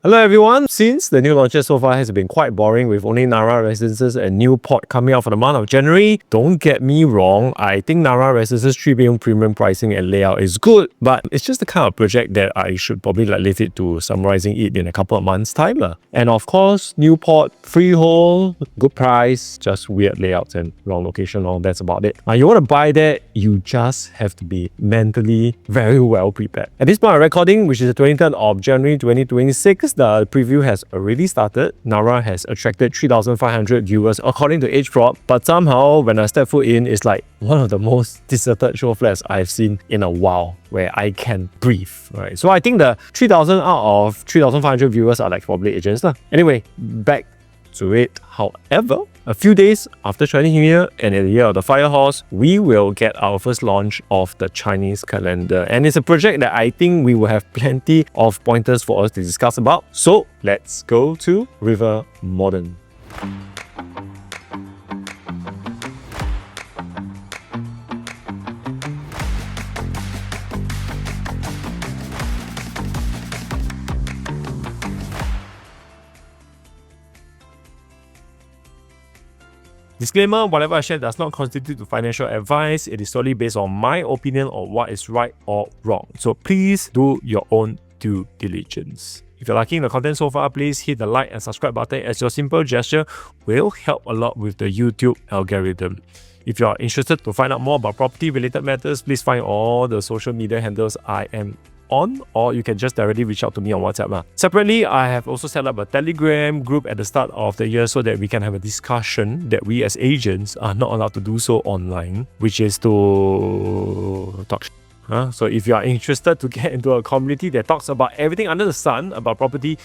Hello everyone! Since the new launches so far has been quite boring with only Nara Residences and new port coming out for the month of January, don't get me wrong, I think Nara Residences 3 premium pricing and layout is good, but it's just the kind of project that I should probably leave it to summarizing it in a couple of months time. And of course, new port, freehold, good price, just weird layouts and wrong location, that's about it. Now you want to buy that, you just have to be mentally very well prepared. At this point of recording, which is the 23rd of January 2026, the preview has already started. Nara has attracted 3,500 viewers according to AgeProp, but somehow when I step foot in, it's like one of the most deserted show flats I've seen in a while, where I can breathe, right? So I think the 3,000 out of 3,500 viewers are like probably agents. Anyway, back to it. However, a few days after Chinese New Year and in the year of the Fire Horse, we will get our first launch of the Chinese calendar. And it's a project that I think we will have plenty of pointers for us to discuss about. So let's go to River Modern. Disclaimer, whatever I share does not constitute financial advice. It is solely based on my opinion on what is right or wrong. So please do your own due diligence. If you're liking the content so far, please hit the like and subscribe button, as your simple gesture will help a lot with the YouTube algorithm. If you are interested to find out more about property related matters, please find all the social media handles I am on, or you can just directly reach out to me on WhatsApp. Separately, I have also set up a Telegram group at the start of the year so that we can have a discussion that we as agents are not allowed to do so online, which is to talk shit. So if you are interested to get into a community that talks about everything under the sun about property,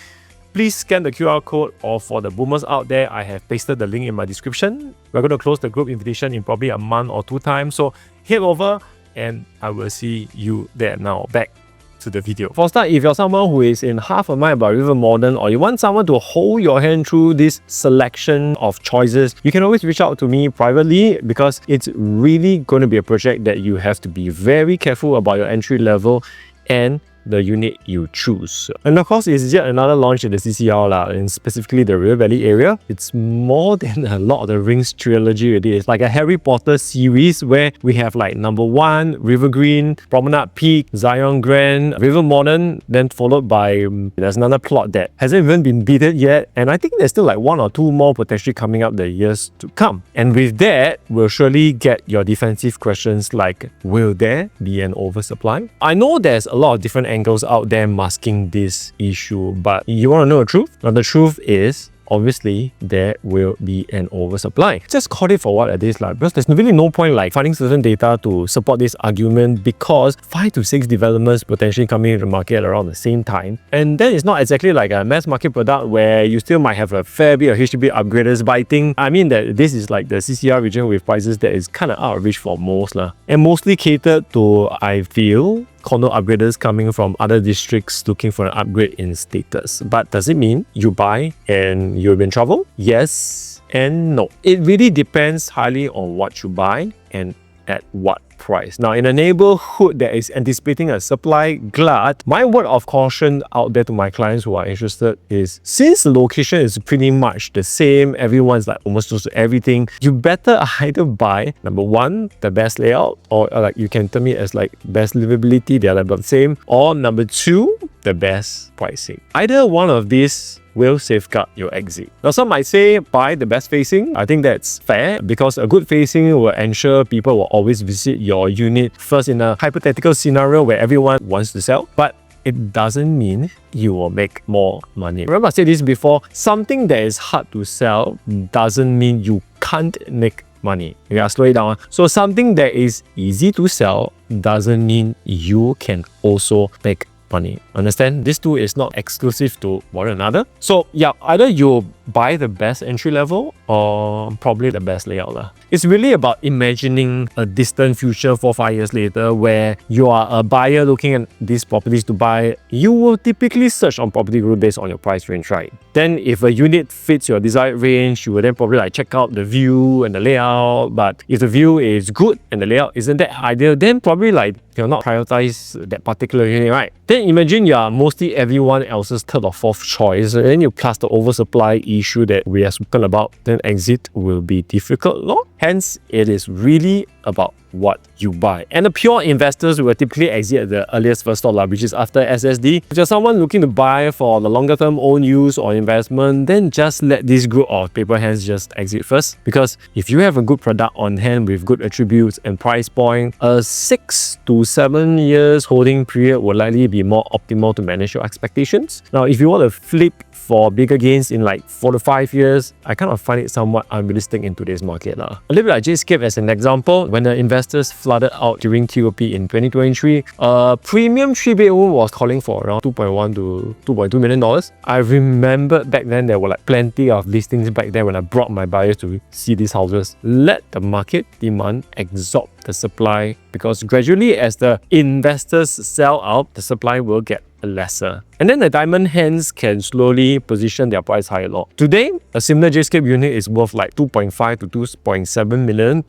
please scan the QR code, or for the boomers out there, I have pasted the link in my description. We're going to close the group invitation in probably a month or 2 times, so head over and I will see you there. Now back to the video. For start, if you're someone who is in half a mind about River Modern, or you want someone to hold your hand through this selection of choices, you can always reach out to me privately, because it's really going to be a project that you have to be very careful about your entry level and the unit you choose. And of course, it's yet another launch in the CCR, and specifically the River Valley area. It's more than a Lord of the Rings trilogy. It is like a Harry Potter series where we have like number 1, River Green, Promenade Peak, Zion Grand, River Modern, then followed by there's another plot that hasn't even been bidded yet, and I think there's still like 1 or 2 more potentially coming up the years to come. And with that, we'll surely get your defensive questions like, will there be an oversupply? I know there's a lot of different angles out there masking this issue, but you want to know the truth? Now, the truth is, obviously, there will be an oversupply. Just call it for what it is, because there's really no point like finding certain data to support this argument, because 5 to 6 developments potentially coming into the market around the same time. And then it's not exactly like a mass market product where you still might have a fair bit of HDB upgraders, but I mean that this is like the CCR region with prices that is kind of out of reach for most, and mostly catered to, I feel, condo upgraders coming from other districts looking for an upgrade in status. But does it mean you buy and you're in trouble? Yes and no. It really depends highly on what you buy and at what price. Now, in a neighborhood that is anticipating a supply glut, my word of caution out there to my clients who are interested is, since the location is pretty much the same, everyone's like almost close to everything, you better either buy, number 1, the best layout, or like you can term it as like best livability, they're about the same, or number 2, the best pricing. Either one of these will safeguard your exit. Now, some might say buy the best facing. I think that's fair, because a good facing will ensure people will always visit your unit first in a hypothetical scenario where everyone wants to sell. But it doesn't mean you will make more money. Remember I said this before, something that is hard to sell doesn't mean you can't make money. You gotta slow it down. So something that is easy to sell doesn't mean you can also make money. Understand? This two is not exclusive to one another. So yeah, either you buy the best entry level or probably the best layout. It's really about imagining a distant future 4-5 years later where you are a buyer looking at these properties to buy. You will typically search on property group based on your price range, right? Then if a unit fits your desired range, you will then probably check out the view and the layout. But if the view is good and the layout isn't that ideal, then probably you're not prioritize that particular unit, right? Then imagine you are mostly everyone else's third or fourth choice, and then you plus the oversupply issue that we have spoken about, then exit will be difficult, no? Hence, it is really about what you buy. And the pure investors will typically exit at the earliest first stop, which is after SSD. If you're someone looking to buy for the longer term own use or investment, then just let this group of paper hands just exit first. Because if you have a good product on hand with good attributes and price point, a 6 to 7 years holding period will likely be more optimal to manage your expectations. Now, if you want to flip for bigger gains in 4 to 5 years, I kind of find it somewhat unrealistic in today's market. A little bit like J-Skip as an example, when the investors flooded out during QOP in 2023, premium 3-bedroom was calling for around $2.1 to $2.2 million. I remember back then there were plenty of listings back there when I brought my buyers to see these houses. Let the market demand absorb the supply, because gradually as the investors sell out, the supply will get lesser. And then the diamond hands can slowly position their price higher. Today, a similar J-Skip unit is worth $2.5 to $2.7 million.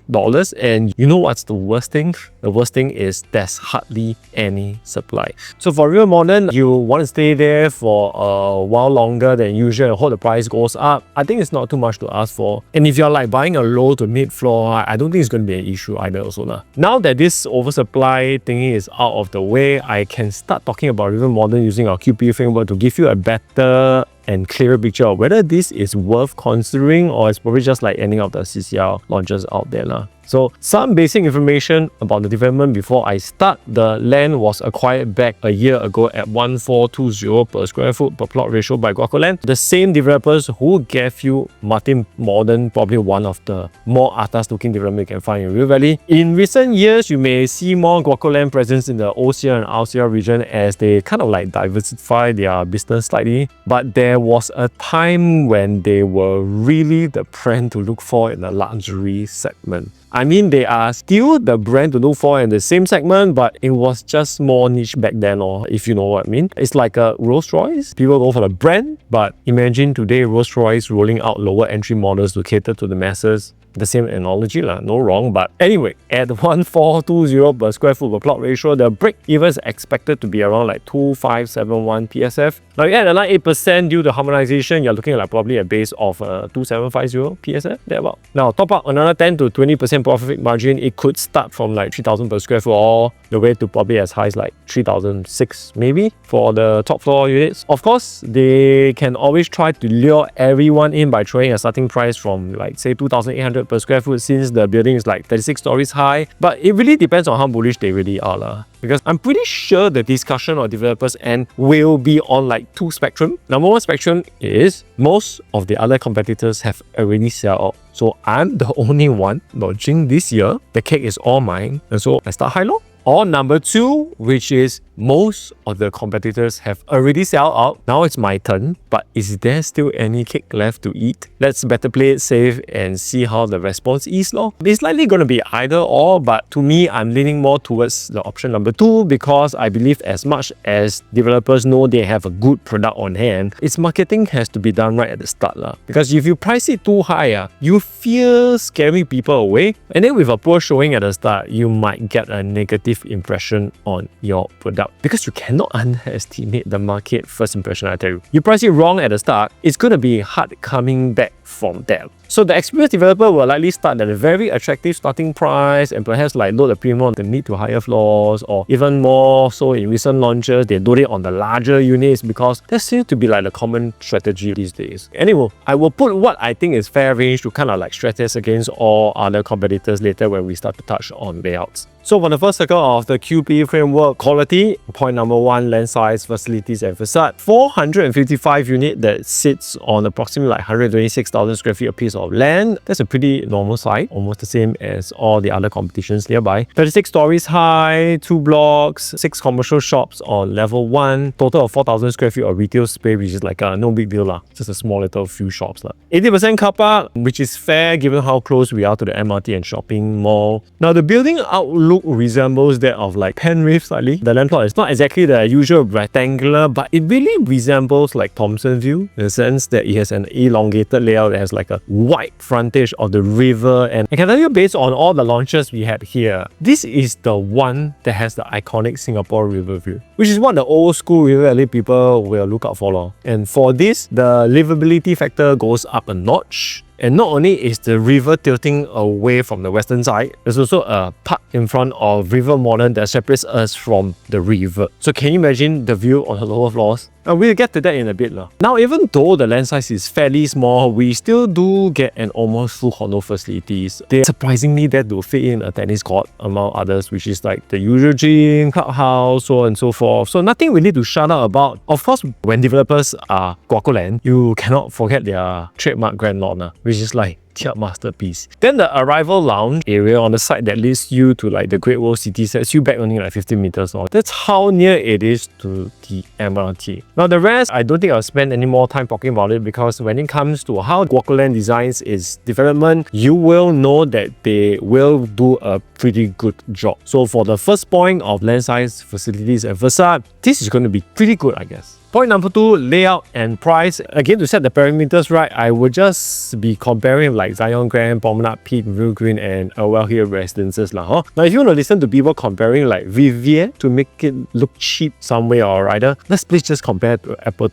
And you know what's the worst thing? The worst thing is there's hardly any supply. So for real modern, you want to stay there for a while longer than usual and hope the price goes up. I think it's not too much to ask for. And if you're buying a low to mid floor, I don't think it's going to be an issue either also. Now that this oversupply thingy is out of the way, I can start talking about real modern using our QPE framework to give you a better and clearer picture of whether this is worth considering or it's probably just like any of the CCR launches out there. So some basic information about the development before I start. The land was acquired back a year ago at 1,420 per square foot per plot ratio by Guacoland. The same developers who gave you Martin Modern, probably one of the more atas looking development you can find in River Valley. In recent years, you may see more Guacoland presence in the OCR and RCR region as they kind of diversify their business slightly. But there was a time when they were really the brand to look for in the luxury segment. I mean, they are still the brand to look for in the same segment, but it was just more niche back then, or if you know what I mean. It's like a Rolls Royce. People go for the brand, but imagine today Rolls Royce rolling out lower entry models to cater to the masses. The same analogy, no wrong. But anyway, at 1,420 per square foot per plot ratio, the break even is expected to be around 2,571 PSF. Now, you add another 8% due to harmonization, you're looking at probably a base of 2,750 PSF, thereabout. Now, top up another 10 to 20% profit margin. It could start from 3,000 per square foot all the way to probably as high as 3,006 maybe for the top floor units. Of course, they can always try to lure everyone in by throwing a starting price from say 2,800 per square foot, since the building is 36 stories high. But it really depends on how bullish they really are. Because I'm pretty sure the discussion on developers' end will be on two spectrum. Number one spectrum is most of the other competitors have already sold out. So I'm the only one launching this year. The cake is all mine. And so I start high low. Or number two, which is most of the competitors have already sold out. Now it's my turn, but is there still any cake left to eat? Let's better play it safe and see how the response is. It's likely going to be either or, but to me, I'm leaning more towards the option number two, because I believe as much as developers know they have a good product on hand, its marketing has to be done right at the start. Because if you price it too high, you fear scaring people away. And then with a poor showing at the start, you might get a negative impression on your product, because you cannot underestimate the market first impression. I tell you, you price it wrong at the start, it's going to be hard coming back from there. So the experienced developer will likely start at a very attractive starting price and perhaps load the premium on the mid to higher floors, or even more so in recent launches, they load it on the larger units, because that seems to be the common strategy these days. Anyway, I will put what I think is fair range to kind of stress test against all other competitors later when we start to touch on layouts. So for the first circle of the QPE framework, quality, point number one, land size, facilities and facade. 455 unit that sits on approximately 126,000 6,000 square feet a piece of land. That's a pretty normal site, almost the same as all the other competitions nearby. 36 stories high, 2 blocks, 6 commercial shops on level 1, total of 4,000 square feet of retail space, which is like no big deal lah. Just a small little few shops lah. 80% car park, which is fair given how close we are to the MRT and shopping mall. Now the building outlook resembles that of like Penrith slightly. The land plot is not exactly the usual rectangular, but it really resembles like Thomson View in the sense that it has an elongated layout that has like a wide frontage of the river. And I can tell you, based on all the launches we had here, this is the one that has the iconic Singapore river view, which is what the old school River Valley people will look out for. And for this, the livability factor goes up a notch. And not only is the river tilting away from the western side, there's also a park in front of River Modern that separates us from the river. So can you imagine the view on the lower floors? We'll get to that in a bit. Now, even though the land size is fairly small, we still do get an almost full condo facilities. They're surprisingly there to fit in a tennis court, among others, which is like the usual gym, clubhouse, so on and so forth. So nothing we need to shout out about. Of course, when developers are Guaco Land, you cannot forget their trademark Grand Lawn, which is like Tiap masterpiece. Then the arrival lounge area on the side that leads you to like the Great Wall City sets you back only like 15 meters long. That's how near it is to the MRT. Now the rest, I don't think I'll spend any more time talking about it, because when it comes to how Guaco Land designs its development, you will know that they will do a pretty good job. So for the first point of land size, facilities and facade, this is going to be pretty good, I guess. Point number 2, layout and price. Again, to set the parameters right, I would just be comparing like Zion Grand, Promenade Peak, River Green, and Well Hill Residences lah. Now, if you want to listen to people comparing like Riviera to make it look cheap some way or other, let's please just compare to apple,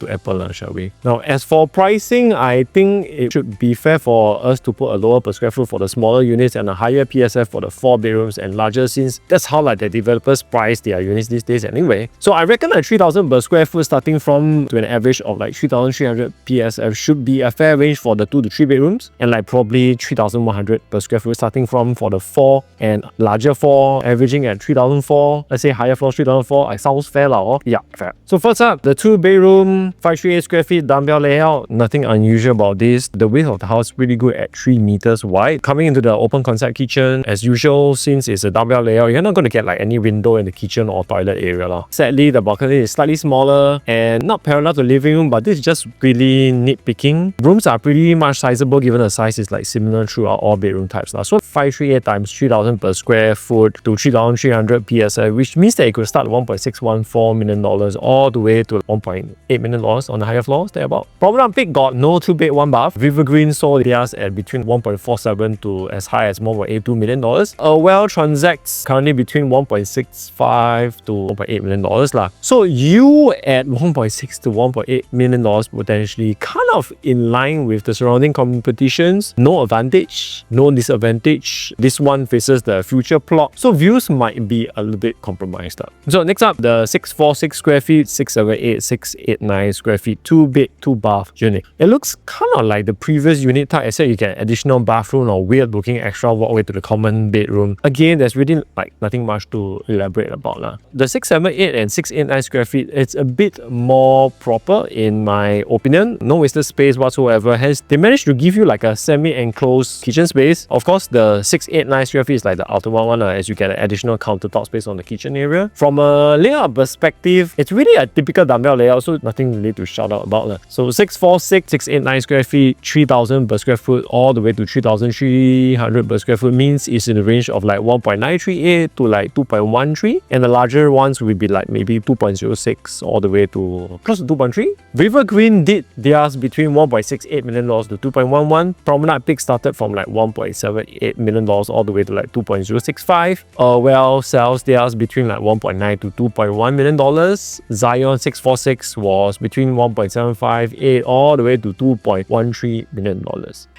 shall we? Now, as for pricing, I think it should be fair for us to put a lower per square foot for the smaller units and a higher PSF for the 4 bedrooms and larger, since that's how like the developers price their units these days anyway. So I reckon a 3,000 per square foot starting from to an average of like 3,300 PSF should be a fair range for the 2 to 3 bedrooms, and like probably 3,100 per square foot starting from for the 4 and larger 4, averaging at 3,004. Let's say higher floors 3,004. It sounds fair lah. Yeah, fair. So first up, the 2 bedroom, 538 square feet dumbbell layout. Nothing unusual about this. The width of the house is pretty good at 3 meters wide. Coming into the open concept kitchen, as usual, since it's a dumbbell layout, you're not going to get like any window in the kitchen or toilet area lah. Sadly, the balcony is slightly smaller and not parallel to the living room, but this is just really nitpicking. Rooms are pretty much sizable given the size is like similar throughout all bedroom types. So 538 times 3,000 per square foot to 3,300 PSI, which means that it could start at $1.614 million all the way to $1.8 million on the higher floors, thereabout. Promenade Peak got no 2-bed 1-bath. River Green sold theirs at between 1.47 to as high as $1.82 million. Well transacts currently between 1.65 to $1.8 million lah. So you at 1.6 to $1.8 million potentially, kind of in line with the surrounding competitions. No advantage, no disadvantage. This one faces the future plot, so views might be a little bit compromised. So next up, the 646 square feet, 678, 689 square feet, 2-bed, 2-bath unit. It looks kind of like the previous unit type, except you get additional bathroom or weird looking extra walkway to the common bedroom. Again, there's really like nothing much to elaborate about lah. The 678 and 689 square feet, it's a bit more proper in my opinion. No wasted space whatsoever. Hence, they managed to give you like a semi-enclosed kitchen space. Of course, the 689 square feet is like the ultimate one as you get an additional countertop space on the kitchen area. From a layout perspective, it's really a typical dumbbell layout, so nothing really to shout out about. So 646, 689 square feet, 3,000 per square foot, all the way to 3,300 per square foot means it's in the range of like 1.938 to like 2.13, and the larger ones will be like maybe 2.06 all the way to close to 2.3. River Green did theirs between $1.68 million to 2.11. Promenade Peak started from like $1.78 million all the way to like 2.065. Well sells theirs between like $1.9 to $2.1 million. Zion 646 was between 1.758 all the way to $2.13 million.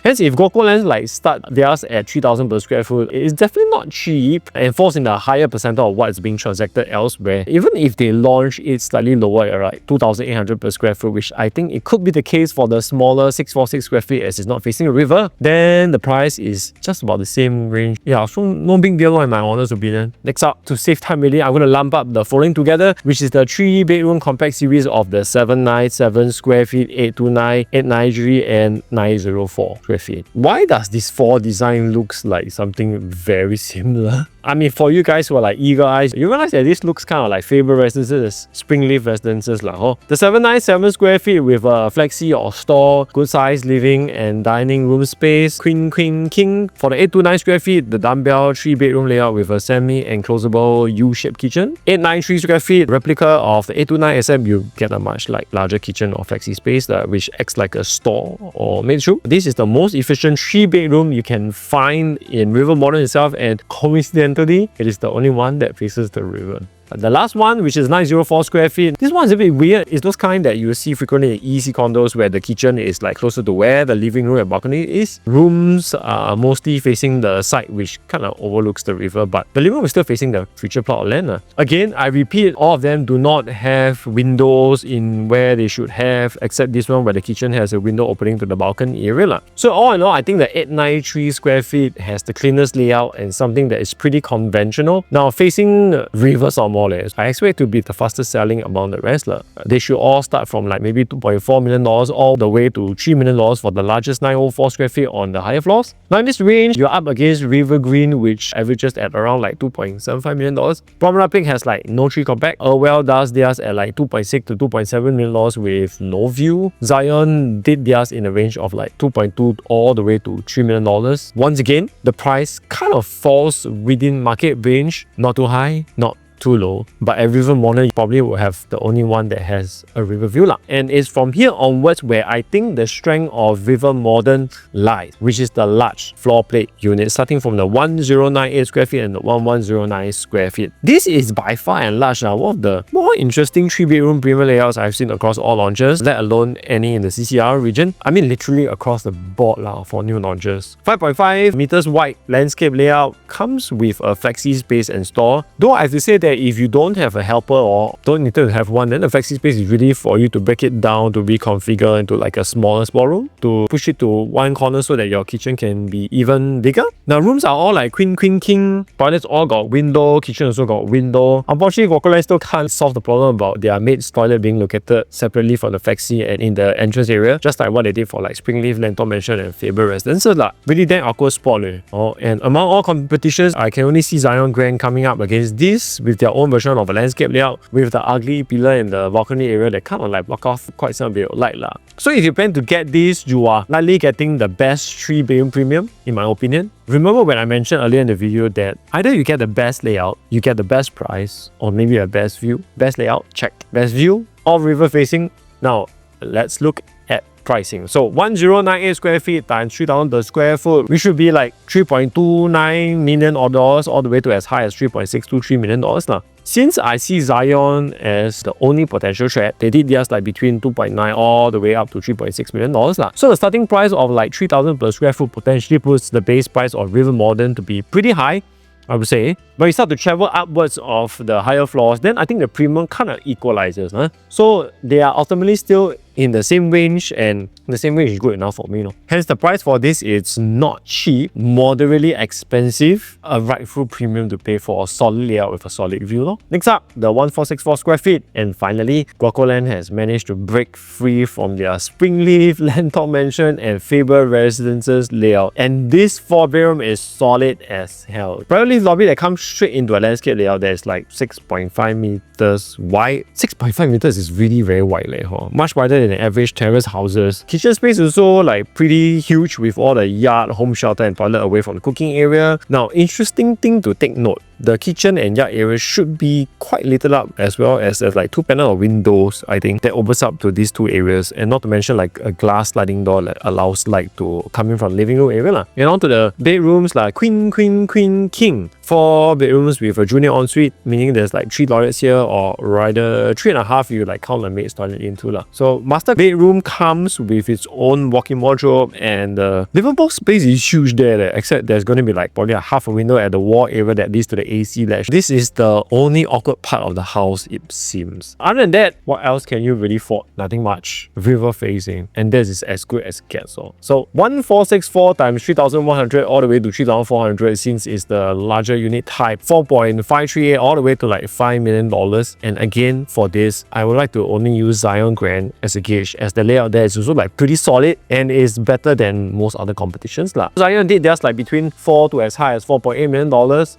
Hence, if Guaco Land like start theirs at 3,000 per square foot, it's definitely not cheap and falls in the higher percentile of what is being transacted elsewhere. Even if they launch it slightly lower at like 2,800 per square foot, which I think it could be the case for the smaller 646 square feet as it's not facing a river, then the price is just about the same range. Yeah, so no big deal in my honest opinion. Next up, to save time really, I'm going to lump up the following together, which is the 3-bedroom compact series of the 797 square feet, 829, 893 and 904 square feet. Why does this 4 design looks like something very similar? I mean, for you guys who are like eager eyes, you realize that this looks kind of like Faber residences, Springleaf residences. The 797 square feet with a flexi or store, good size living and dining room space, queen, king. For the 829 square feet, the dumbbell 3-bedroom layout with a semi-enclosable U-shaped kitchen. 893 square feet, replica of the 829 except you get a much like larger kitchen or flexi space which acts like a store or maid room. This is the most efficient 3-bedroom you can find in River Modern itself, and coincidentally, it is the only one that faces the river. The last one, which is 904 square feet, this one is a bit weird. It's those kind that you see frequently in easy condos where the kitchen is like closer to where the living room and balcony is. Rooms are mostly facing the side which kind of overlooks the river, but the living room is still facing the future plot of land. Again, I repeat, all of them do not have windows in where they should have, except this one where the kitchen has a window opening to the balcony area. So all in all, I think the 893 square feet has the cleanest layout and something that is pretty conventional. Now, facing rivers or more, I expect to be the fastest selling among the rest. They should all start from like maybe $2.4 million all the way to $3 million for the largest 904 square feet on the higher floors. Now in this range, you're up against River Green, which averages at around like $2.75 million. Promenade Peak has like no tree compact. Well does theirs at like $2.6 to $2.7 million with no view. Zion did theirs in a range of like $2.2 all the way to $3 million. Once again, the price kind of falls within market range, not too high, not too low, but at River Modern, you probably will have the only one that has a river view. And it's from here onwards where I think the strength of River Modern lies, which is the large floor plate unit, starting from the 1098 square feet and the 1109 square feet. This is by far and large one of the more interesting 3-bedroom premium layouts I've seen across all launches, let alone any in the CCR region. I mean literally across the board for new launches. 5.5 meters wide landscape layout comes with a flexi space and store, though I have to say that if you don't have a helper or don't need to have one, then the flexi space is really for you to break it down, to reconfigure into like a smaller room, to push it to one corner so that your kitchen can be even bigger. Now rooms are all like queen, king. Toilets all got window, kitchen also got window. Unfortunately, Guacoland still can't solve the problem about their maid's toilet being located separately from the flexi and in the entrance area, just like what they did for like Springleaf, Lentor Mansion and Faber Residences. Really damn awkward spot. And among all competitions, I can only see Zion Grand coming up against this with their own version of a landscape layout with the ugly pillar in the balcony area that kind of like block off quite some bit of light. So if you plan to get this, you are likely getting the best 3-bedroom premium, in my opinion. Remember when I mentioned earlier in the video that either you get the best layout, you get the best price, or maybe a best view. Best layout, check. Best view, all river facing. Now, let's look at pricing. So 1098 square feet times 3,000 per square foot, we should be like $3.29 million all the way to as high as $3.623 million. Since I see Zion as the only potential threat, they did theirs like between 2.9 all the way up to $3.6 million. So the starting price of like 3,000 per square foot potentially puts the base price of River Modern to be pretty high, I would say. But you start to travel upwards of the higher floors, then I think the premium kind of equalizes. So they are ultimately still in the same range, and the same range is good enough for me. Hence the price for this, it's not cheap, moderately expensive, a rightful premium to pay for a solid layout with a solid view. Next up, the 1464 square feet. And finally, Guacoland has managed to break free from their Springleaf, Lentor Mansion and Faber Residences layout. And this 4-bedroom is solid as hell. Private lift lobby that comes straight into a landscape layout that is like 6.5 meters wide. 6.5 meters is really very wide, much wider than average terrace houses. Kitchen space is also like pretty huge with all the yard, home shelter and toilet away from the cooking area. Now, interesting thing to take note, the kitchen and yard area should be quite lit up, as well as there's like 2 panel of windows, I think, that opens up to these 2 areas, and not to mention like a glass sliding door that allows light to come in from the living room area. And on to the bedrooms, like queen, king. 4 bedrooms with a junior ensuite, meaning there's like 3 toilets here, or rather 3.5 if you like count the maid's toilet into. So master bedroom comes with its own walk-in wardrobe, and the living box space is huge there, except there's going to be like probably a half a window at the wall area that leads to the the AC latch. This is the only awkward part of the house, it seems. Other than that, what else can you really fault? Nothing much. River facing, and this is as good as it gets. So 1464 times 3100 all the way to 3400, since it's the larger unit type, 4.538 all the way to like $5 million. And again, for this, I would like to only use Zion Grand as a gauge, as the layout there is also like pretty solid and is better than most other competitions lah. Zion did theirs like between 4 to as high as $4.8 million.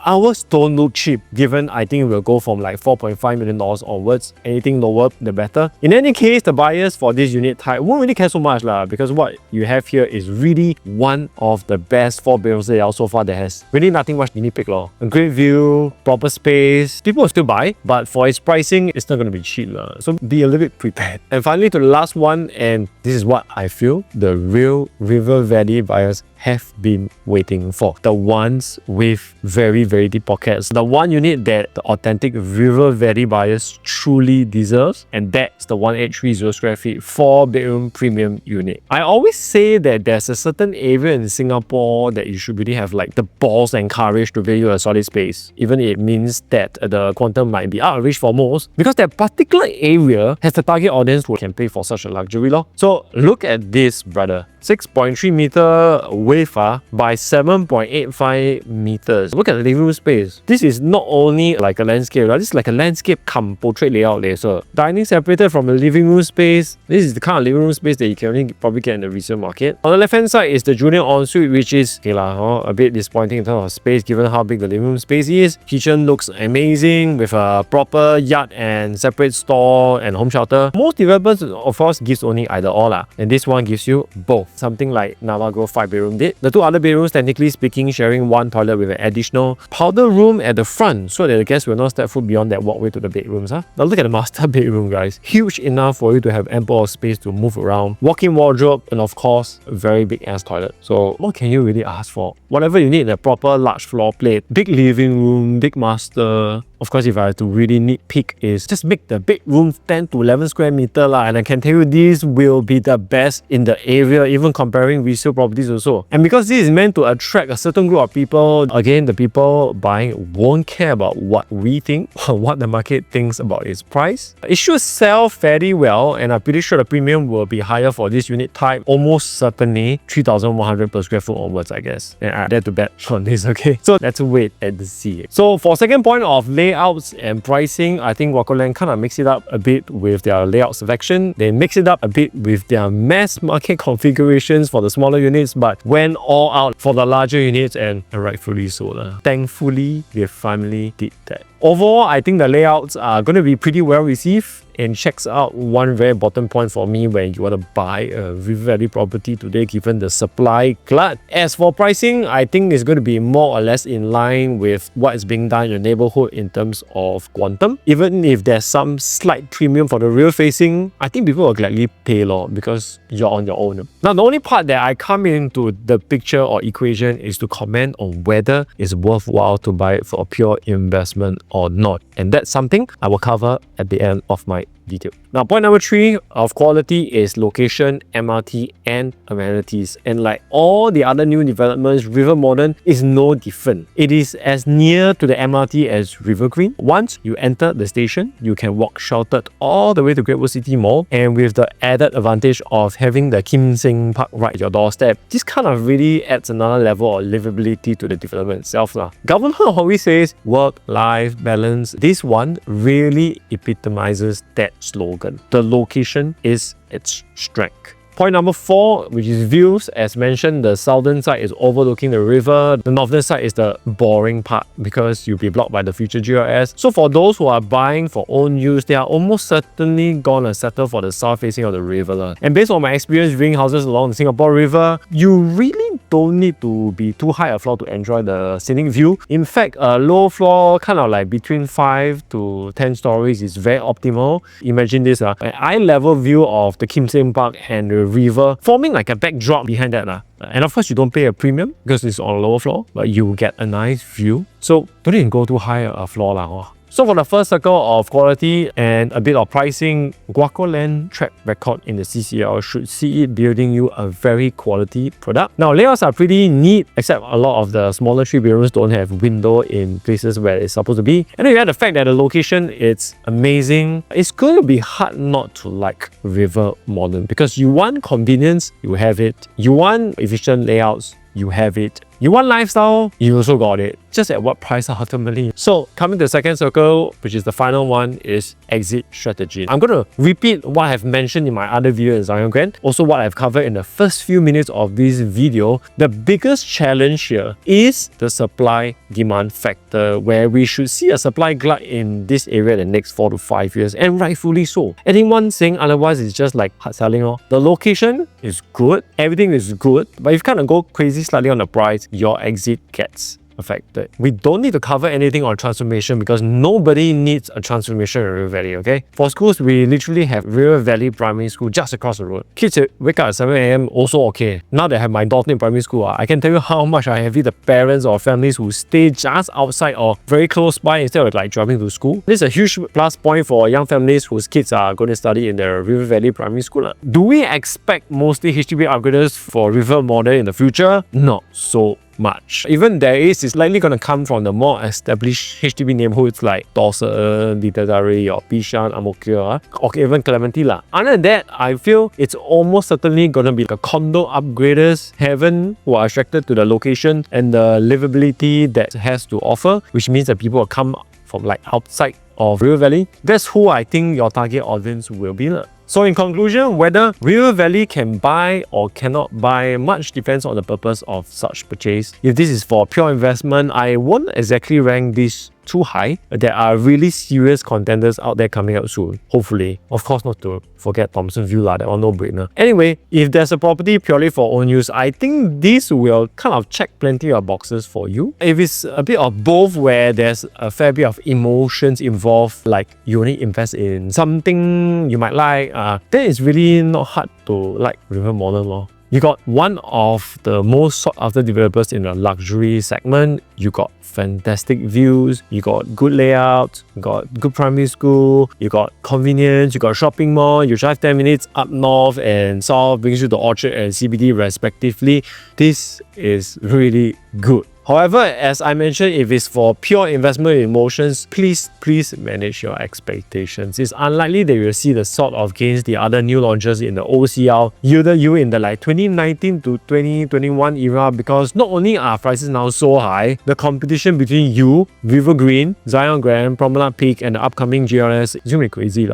Ours don't look cheap, given I think we'll go from like $4.5 million onwards. Anything lower, the better. In any case, the buyers for this unit type won't really care so much lah, because what you have here is really one of the best 4 bedrooms layout so far that has really nothing much to nitpick lor. A great view, proper space. People will still buy, but for its pricing, it's not going to be cheap lah. So be a little bit prepared. And finally, to the last one, and this is what I feel the real River Valley buyers have been waiting for. The ones with very, very deep pockets. The one unit that the authentic River Valley buyers truly deserves, and that's the 1830 square feet 4 bedroom premium unit. I always say that there's a certain area in Singapore that you should really have like the balls and courage to value a solid space, even if it means that the quantum might be out of reach for most, because that particular area has the target audience who can pay for such a luxury law. So look at this, brother. 6.3 meter width by 7.85 meters. Look at the living room space. This is not only like a landscape, this is like a landscape come portrait layout laser. Dining separated from the living room space. This is the kind of living room space that you can only probably get in the resale market. On the left hand side is the junior ensuite, which is a bit disappointing in terms of space given how big the living room space is. Kitchen looks amazing with a proper yard and separate store and home shelter. Most developers of course gives only either or and this one gives you both. Something like Navagrove 5 bedroom did. The two other bedrooms, technically speaking, sharing one toilet with an additional powder room at the front so that the guests will not step foot beyond that walkway to the bedrooms. Now look at the master bedroom, guys. Huge enough for you to have ample of space to move around. Walk-in wardrobe and of course, a very big ass toilet. So what can you really ask for? Whatever you need, a proper large floor plate, big living room, big master. Of course, if I had to really nitpick, is just make the bedroom 10 to 11 square meter and I can tell you this will be the best in the area, even comparing resale properties also. And because this is meant to attract a certain group of people, again, the people buying won't care about what we think or what the market thinks about its price. It should sell fairly well, and I'm pretty sure the premium will be higher for this unit type, almost certainly 3,100 per square foot onwards, I guess. And I dare to bet on this, okay? So let's wait and see. So for second point of layouts and pricing, I think Wacoland kind of mix it up a bit with their layout selection. They mix it up a bit with their mass market configurations for the smaller units, but went all out for the larger units, and rightfully so. Thankfully, they finally did that. Overall, I think the layouts are going to be pretty well received and checks out one very important point for me when you want to buy a River Valley property today, given the supply glut. As for pricing, I think it's going to be more or less in line with what is being done in your neighborhood in terms of quantum. Even if there's some slight premium for the rear facing, I think people will gladly pay because you're on your own. Now, the only part that I come into the picture or equation is to comment on whether it's worthwhile to buy it for a pure investment or not. And that's something I will cover at the end of my detail. Now, point number 3 of quality is location, MRT, and amenities. And like all the other new developments, River Modern is no different. It is as near to the MRT as River Green. Once you enter the station, you can walk sheltered all the way to Great World City Mall, and with the added advantage of having the Kim Seng Park right at your doorstep, this kind of really adds another level of livability to the development itself. Government always says work-life balance. This one really epitomizes that slogan. The location is its strength. Point number 4, which is views. As mentioned, the southern side is overlooking the river. The northern side is the boring part because you'll be blocked by the future GRS. So for those who are buying for own use, they are almost certainly gonna settle for the south facing of the river. And based on my experience viewing houses along the Singapore River, you really don't need to be too high a floor to enjoy the scenic view. In fact, a low floor, kind of like between 5 to 10 stories, is very optimal. Imagine this, an eye-level view of the Kim Seng Park and the river forming like a backdrop behind that. And of course, you don't pay a premium because it's on a lower floor, but you get a nice view. So don't even go too high a floor. So for the first circle of quality and a bit of pricing, Guacoland track record in the CCL should see it building you a very quality product. Now layouts are pretty neat, except a lot of the smaller 3-bedrooms don't have window in places where it's supposed to be. And then you have the fact that the location, it's amazing. It's going to be hard not to like River Modern because you want convenience, you have it. You want efficient layouts, you have it. You want lifestyle, you also got it. Just at what price ultimately? So coming to the second circle, which is the final one, is exit strategy. I'm going to repeat what I've mentioned in my other video in Zion Grand, also what I've covered in the first few minutes of this video. The biggest challenge here is the supply-demand factor, where we should see a supply glut in this area in the next 4 to 5 years, and rightfully so. Anyone saying otherwise is just like hard selling. The location is good, everything is good, but if you kind of go crazy slightly on the price, your exit gets affected. We don't need to cover anything on transformation because nobody needs a transformation in River Valley, okay? For schools, we literally have River Valley Primary School just across the road. Kids wake up at 7 a.m. also okay. Now that I have my daughter in primary school, I can tell you how much I envy the parents or families who stay just outside or very close by instead of like driving to school. This is a huge plus point for young families whose kids are going to study in the River Valley Primary School. Do we expect mostly HDB upgraders for River Modern in the future? Not so much. Even there is, it's likely going to come from the more established HDB neighborhoods like Dawson, Bidadari, or Bishan, Ang Mo Kio, or even Clementi. Other than that, I feel it's almost certainly going to be a condo upgraders heaven who are attracted to the location and the livability that it has to offer, which means that people will come from like outside of River Valley. That's who I think your target audience will be. So in conclusion, whether River Valley can buy or cannot buy much depends on the purpose of such purchase. If this is for pure investment, I won't exactly rank this too high. There are really serious contenders out there coming out soon, hopefully. Of course, not to forget Thomson View, that one no-brainer. Anyway, if there's a property purely for own use, I think this will kind of check plenty of boxes for you. If it's a bit of both where there's a fair bit of emotions involved, like you only invest in something you might like, then it's really not hard to like River Modern. You got one of the most sought after developers in the luxury segment. You got fantastic views, you got good layouts, you got good primary school, you got convenience, you got shopping mall, you drive 10 minutes up north and south, brings you to Orchard and CBD respectively. This is really good. However, as I mentioned, if it's for pure investment emotions, please manage your expectations. It's unlikely that you'll see the sort of gains the other new launches in the OCL yielded you in the like 2019 to 2021 era, because not only are prices now so high, the competition between you, River Green, Zion Grand, Promenade Peak, and the upcoming GRS is gonna be crazy.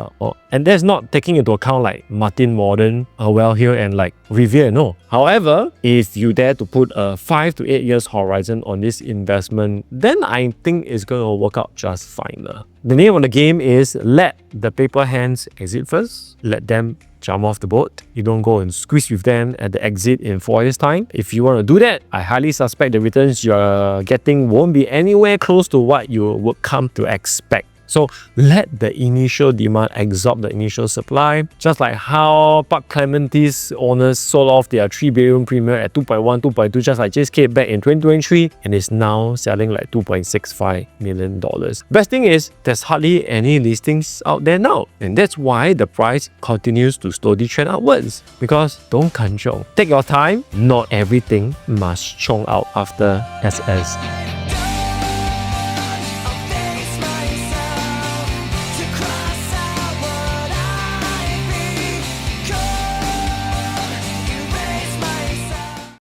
And that's not taking into account like Martin Modern, Well Hill, and like Riviera, no. However, if you dare to put a 5 to 8 years horizon on this investment, then I think it's going to work out just fine. The name of the game is let the paper hands exit first. Let them jump off the boat. You don't go and squeeze with them at the exit in 4 years' time. If you want to do that, I highly suspect the returns you're getting won't be anywhere close to what you would come to expect. So let the initial demand absorb the initial supply, just like how Park Clementi's owners sold off their 3-bedroom premier at 2.1, 2.2, just like JSK back in 2023, and is now selling like $2.65 million. Best thing is, there's hardly any listings out there now, and that's why the price continues to slowly trend upwards. Because don't kanchong. Take your time, not everything must chong out after SS.